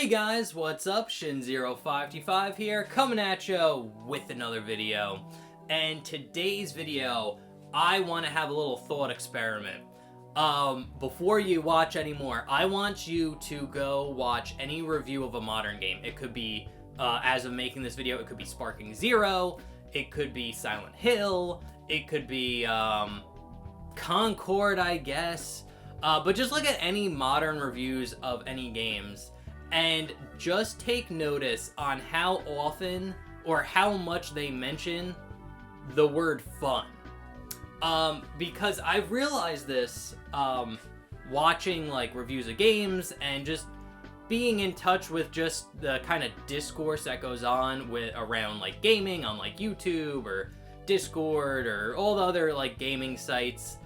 Hey guys, what's up? Shin0525 here, coming at you with another video. And today's video, I want to have a little thought experiment. Before you watch any more, I want you to go watch any review of a modern game. It could be, as of making this video, it could be Sparking Zero, it could be Silent Hill, it could be, Concord, I guess. But just look at any modern reviews of any games and just take notice on how often or how much they mention the word fun. Because I've realized this watching like reviews of games and just being in touch with just the kind of discourse that goes on around like gaming on like YouTube or Discord or all the other like gaming sites.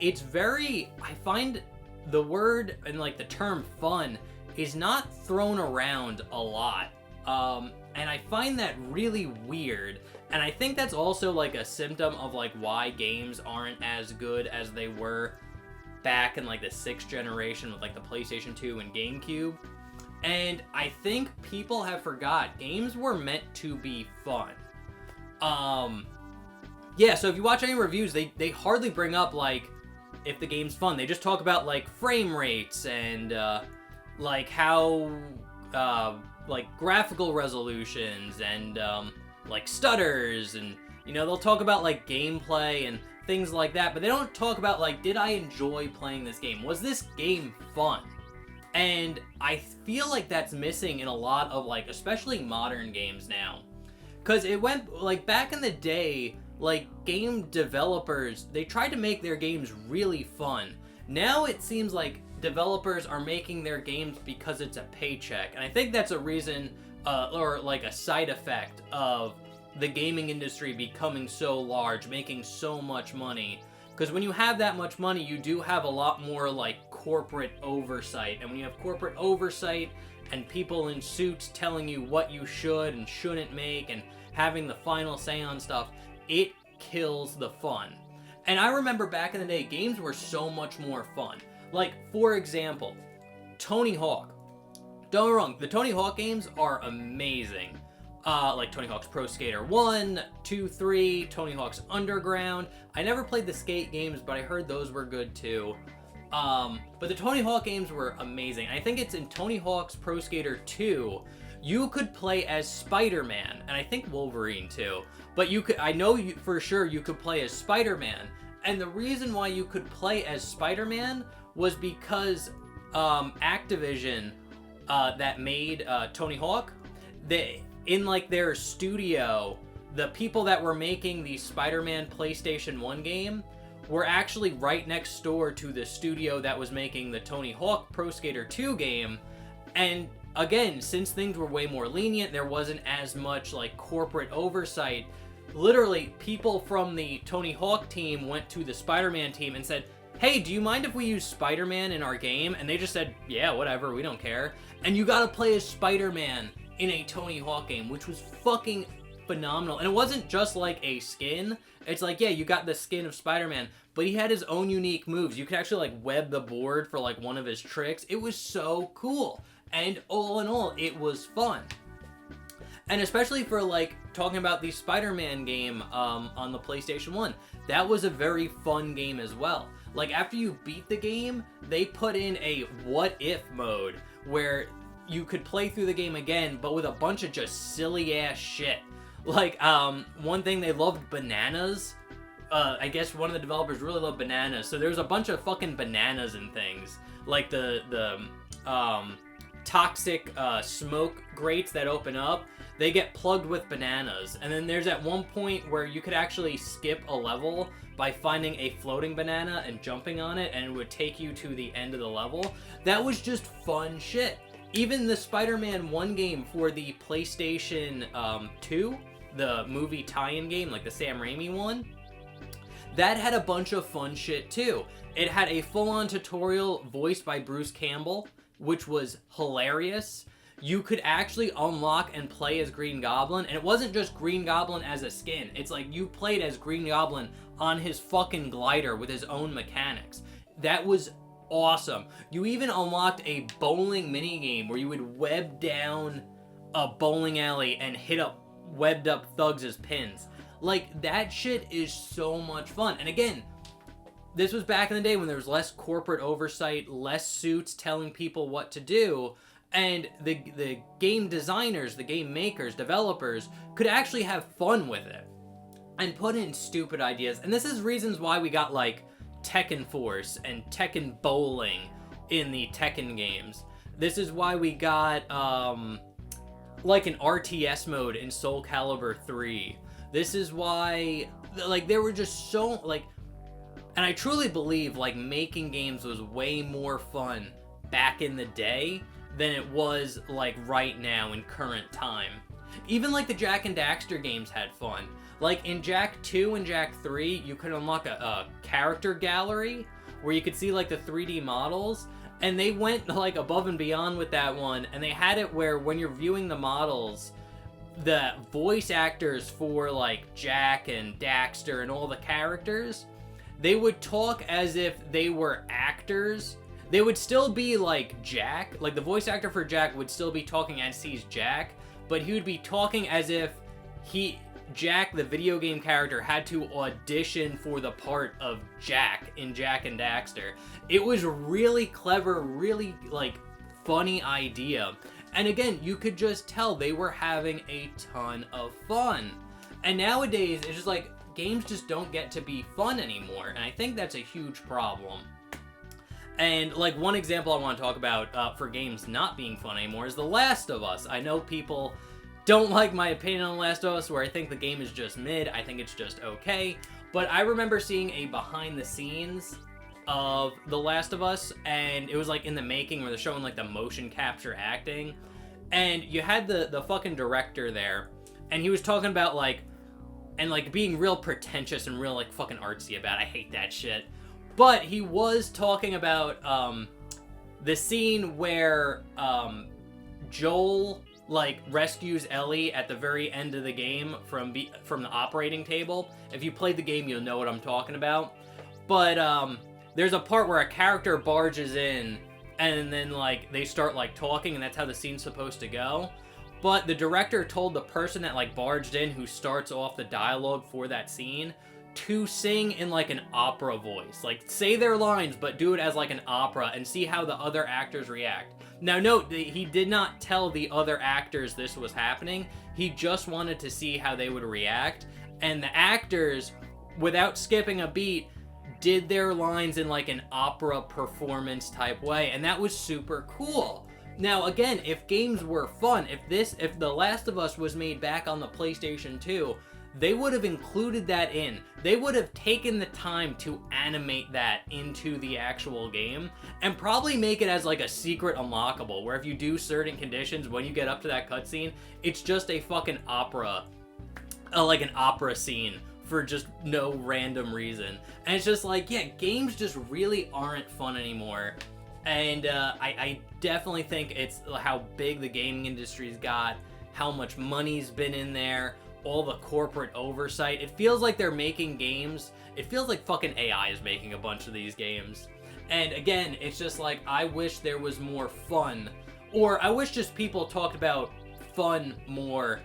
It's very, I find the word and like the term fun is not thrown around a lot. And I find that really weird. And I think that's also like a symptom of like why games aren't as good as they were back in like the 6th generation with like the PlayStation 2 and GameCube. And I think people have forgot games were meant to be fun. Yeah, so if you watch any reviews, they hardly bring up, like, if the game's fun. They just talk about, like, frame rates and, like, how, like, graphical resolutions and, like, stutters and, you know, they'll talk about, like, gameplay and things like that, but they don't talk about, like, did I enjoy playing this game? Was this game fun? And I feel like that's missing in a lot of, like, especially modern games now. Because it went, like, back in the day, like, game developers, they tried to make their games really fun. Now it seems like developers are making their games because it's a paycheck. And I think that's a reason, or like a side effect of the gaming industry becoming so large, making so much money. Because when you have that much money, you do have a lot more, like, corporate oversight. And when you have corporate oversight and people in suits telling you what you should and shouldn't make and having the final say on stuff, it kills the fun. And I remember back in the day, games were so much more fun. Like, for example, Tony Hawk. Don't get me wrong, the Tony Hawk games are amazing. Like Tony Hawk's Pro Skater 1, 2, 3, Tony Hawk's Underground. I never played the skate games, but I heard those were good too. But the Tony Hawk games were amazing. I think it's in Tony Hawk's Pro Skater 2, you could play as Spider-Man, and I think Wolverine too. But you could, I know for sure you could play as Spider-Man. And the reason why you could play as Spider-Man was because Activision that made Tony Hawk, in like their studio, the people that were making the Spider-Man PlayStation 1 game were actually right next door to the studio that was making the Tony Hawk Pro Skater 2 game. And again, since things were way more lenient, there wasn't as much like corporate oversight. Literally, people from the Tony Hawk team went to the Spider-Man team and said, hey, do you mind if we use Spider-Man in our game? And they just said, yeah, whatever, we don't care. And you gotta play as Spider-Man in a Tony Hawk game, which was fucking phenomenal. And it wasn't just like a skin. It's like, yeah, you got the skin of Spider-Man, but he had his own unique moves. You could actually like web the board for like one of his tricks. It was so cool. And all in all, it was fun. And especially for like talking about the Spider-Man game on the PlayStation 1, that was a very fun game as well. Like after you beat the game, they put in a what if mode where you could play through the game again, but with a bunch of just silly ass shit. Like one thing, they loved bananas. I guess one of the developers really loved bananas, so there's a bunch of fucking bananas and things. Like the toxic smoke grates that open up, they get plugged with bananas. And then there's at one point where you could actually skip a level by finding a floating banana and jumping on it, and it would take you to the end of the level. That was just fun shit. Even the Spider-Man 1 game for the PlayStation 2, the movie tie-in game, like the Sam Raimi one, that had a bunch of fun shit too. It had a full-on tutorial voiced by Bruce Campbell, which was hilarious. You could actually unlock and play as Green Goblin, and it wasn't just Green Goblin as a skin. It's like you played as Green Goblin on his fucking glider with his own mechanics. That was awesome. You even unlocked a bowling minigame where you would web down a bowling alley and hit up webbed up thugs as pins. Like, that shit is so much fun. And again, this was back in the day when there was less corporate oversight, less suits telling people what to do, and the game designers, the game makers, developers could actually have fun with it and put in stupid ideas. And this is reasons why we got like Tekken Force and Tekken Bowling in the Tekken games. This is why we got like an RTS mode in Soul Calibur 3. This is why, like, there were just so, like, and I truly believe, like, making games was way more fun back in the day than it was, like, right now in current time. Even, like, the Jak and Daxter games had fun. Like, in Jak 2 and Jak 3, you could unlock a character gallery where you could see, like, the 3D models, and they went, like, above and beyond with that one, and they had it where when you're viewing the models, the voice actors for, like, Jak and Daxter and all the characters, they would talk as if they were actors. They would still be, like, Jak. Like, the voice actor for Jak would still be talking as he's Jak, but he would be talking as if Jak, the video game character, had to audition for the part of Jak in Jak and Daxter. It was really clever, really, like, funny idea. And again, you could just tell they were having a ton of fun. And nowadays, it's just like, games just don't get to be fun anymore. And I think that's a huge problem. And, like, one example I want to talk about for games not being fun anymore is The Last of Us. I know people don't like my opinion on The Last of Us, where I think the game is just mid. I think it's just okay. But I remember seeing a behind the scenes of The Last of Us, and it was, like, in the making where they're showing, like, the motion capture acting. And you had the fucking director there, and he was talking about, like, and, like, being real pretentious and real, like, fucking artsy about it. I hate that shit. But he was talking about the scene where Joel, like, rescues Ellie at the very end of the game from the operating table. If you played the game, you'll know what I'm talking about. But there's a part where a character barges in, and then, like, they start, like, talking, and that's how the scene's supposed to go. But the director told the person that, like, barged in, who starts off the dialogue for that scene, to sing in, like, an opera voice. Like, say their lines, but do it as, like, an opera, and see how the other actors react. Now, note, he did not tell the other actors this was happening. He just wanted to see how they would react. And the actors, without skipping a beat, did their lines in, like, an opera performance type way. And that was super cool. Now, again, if games were fun, if The Last of Us was made back on the PlayStation 2, they would have included that in. They would have taken the time to animate that into the actual game, and probably make it as, like, a secret unlockable, where if you do certain conditions, when you get up to that cutscene, it's just a fucking opera, like an opera scene, for just no random reason. And it's just like, yeah, games just really aren't fun anymore. And I definitely think it's how big the gaming industry's got, how much money's been in there, all the corporate oversight. It feels like they're making games. It feels like fucking AI is making a bunch of these games. And again, it's just like, I wish there was more fun. Or I wish just people talked about fun more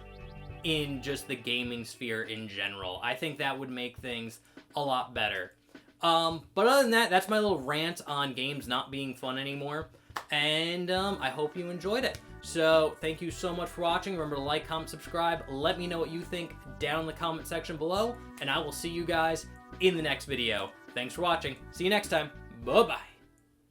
in just the gaming sphere in general. I think that would make things a lot better. But other than that, that's my little rant on games not being fun anymore. And I hope you enjoyed it. So thank you so much for watching. Remember to like, comment, subscribe. Let me know what you think down in the comment section below. And I will see you guys in the next video. Thanks for watching. See you next time. Bye-bye.